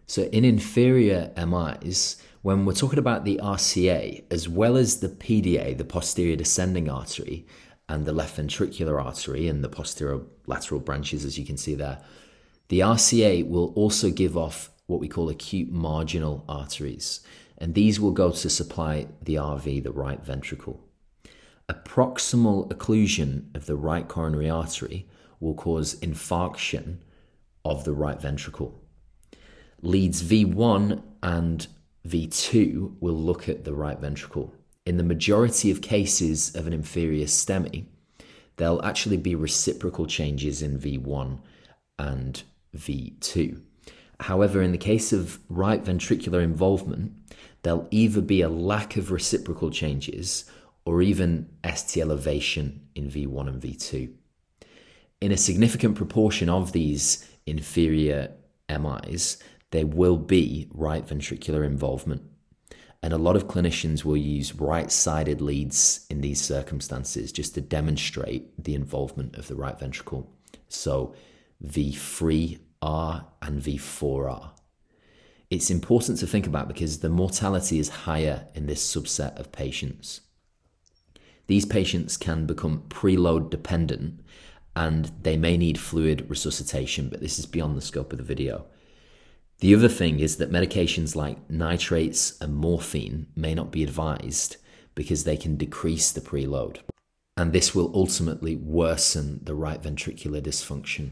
So in inferior MIs, when we're talking about the RCA, as well as the PDA, the posterior descending artery, and the left ventricular artery and the posterior lateral branches, as you can see there, the RCA will also give off what we call acute marginal arteries, and these will go to supply the RV, the right ventricle. A proximal occlusion of the right coronary artery will cause infarction of the right ventricle. Leads V1 and V2 will look at the right ventricle. In the majority of cases of an inferior STEMI, there'll actually be reciprocal changes in V1 and V2. However, in the case of right ventricular involvement, there'll either be a lack of reciprocal changes or even ST elevation in V1 and V2. In a significant proportion of these inferior MIs, there will be right ventricular involvement. And a lot of clinicians will use right-sided leads in these circumstances just to demonstrate the involvement of the right ventricle. So V3R and V4R. It's important to think about because the mortality is higher in this subset of patients. These patients can become preload dependent and they may need fluid resuscitation, but this is beyond the scope of the video. The other thing is that medications like nitrates and morphine may not be advised because they can decrease the preload. And this will ultimately worsen the right ventricular dysfunction.